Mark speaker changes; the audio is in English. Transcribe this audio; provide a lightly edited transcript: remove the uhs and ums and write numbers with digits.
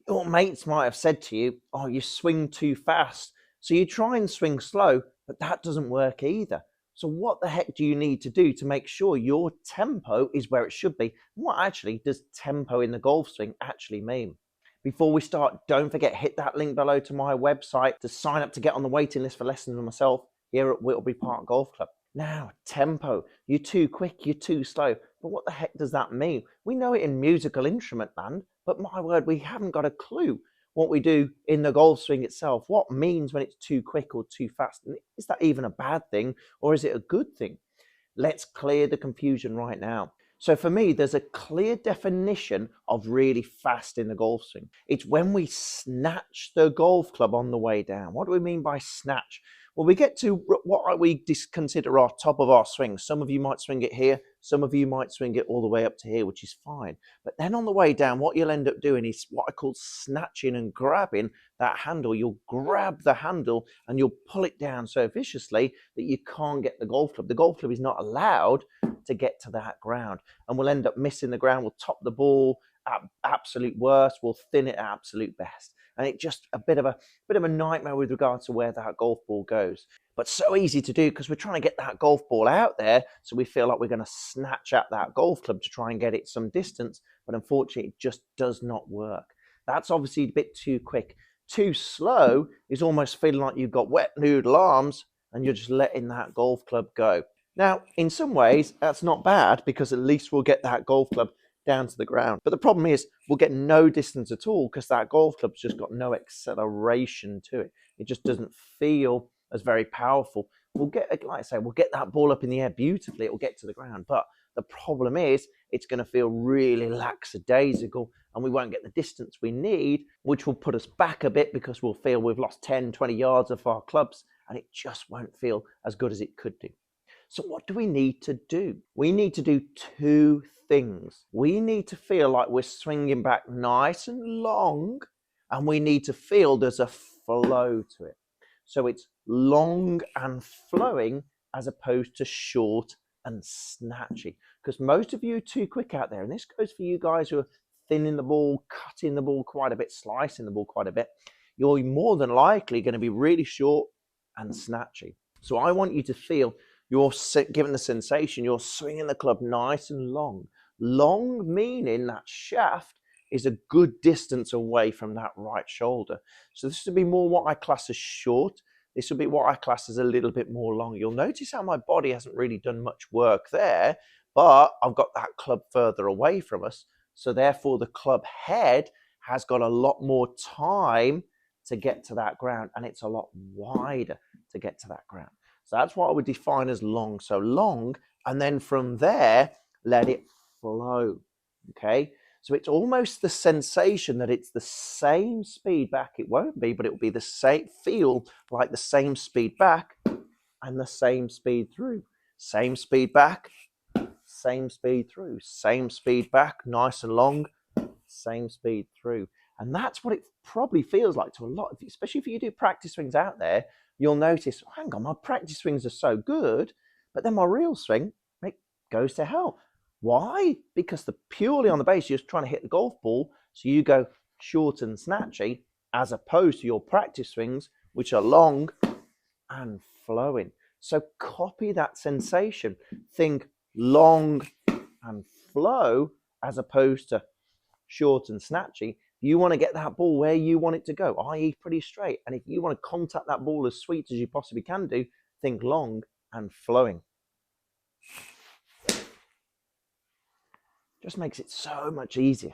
Speaker 1: Your mates might have said to you, oh, you swing too fast. So you try and swing slow, but that doesn't work either. So what the heck do you need to do to make sure your tempo is where it should be? What actually does tempo in the golf swing actually mean? Before we start, don't forget, hit that link below to my website to sign up to get on the waiting list for lessons with myself here at Whittleby Park Golf Club. Now, tempo. You're too quick, you're too slow. But what the heck does that mean? We know it in musical instrument land, but my word, we haven't got a clue what we do in the golf swing itself. What means when it's too quick or too fast? And is that even a bad thing or is it a good thing? Let's clear the confusion right now. So for me, there's a clear definition of really fast in the golf swing. It's when we snatch the golf club on the way down. What do we mean by snatch? Well, we get to what we consider our top of our swing. Some of you might swing it here. Some of you might swing it all the way up to here, which is fine. But then on the way down, what you'll end up doing is what I call snatching and grabbing that handle. You'll grab the handle and you'll pull it down so viciously that you can't get the golf club. The golf club is not allowed to get to that ground, and we'll end up missing the ground. We'll top the ball at absolute worst. We'll thin it at absolute best. And it's just a bit of a nightmare with regards to where that golf ball goes. But so easy to do because we're trying to get that golf ball out there, so we feel like we're going to snatch at that golf club to try and get it some distance. But unfortunately, it just does not work. That's obviously a bit too quick. Too slow is almost feeling like you've got wet noodle arms and you're just letting that golf club go. Now, in some ways, that's not bad because at least we'll get that golf club down to the ground. But the problem is we'll get no distance at all because that golf club's just got no acceleration to it. It just doesn't feel as very powerful. We'll get, like I say, we'll get that ball up in the air beautifully. It will get to the ground. But the problem is it's going to feel really lackadaisical and we won't get the distance we need, which will put us back a bit because we'll feel we've lost 10, 20 yards of our clubs and it just won't feel as good as it could do. So what do we need to do? We need to do two things. We need to feel like we're swinging back nice and long, and we need to feel there's a flow to it. So it's long and flowing as opposed to short and snatchy. Because most of you are too quick out there, and this goes for you guys who are thinning the ball, cutting the ball quite a bit, slicing the ball quite a bit. You're more than likely going to be really short and snatchy. So I want you to feel you're given the sensation you're swinging the club nice and long. Long meaning that shaft is a good distance away from that right shoulder. So this would be more what I class as short. This would be what I class as a little bit more long. You'll notice how my body hasn't really done much work there, but I've got that club further away from us. So therefore the club head has got a lot more time to get to that ground, and it's a lot wider to get to that ground. So that's what I would define as long. So long, and then from there, let it flow, okay? So it's almost the sensation that it's the same speed back. It won't be, but it will be the same, feel like the same speed back and the same speed through. Same speed back, same speed through. Same speed back, nice and long, same speed through. And that's what it probably feels like to a lot of you, especially if you do practice swings out there. You'll notice, oh, hang on, my practice swings are so good, but then my real swing, it goes to hell. Why? Because purely on the base, you're just trying to hit the golf ball, so you go short and snatchy, as opposed to your practice swings, which are long and flowing. So copy that sensation. Think long and flow, as opposed to short and snatchy. You want to get that ball where you want it to go, i.e. pretty straight. And if you want to contact that ball as sweet as you possibly can do, think long and flowing. Just makes it so much easier.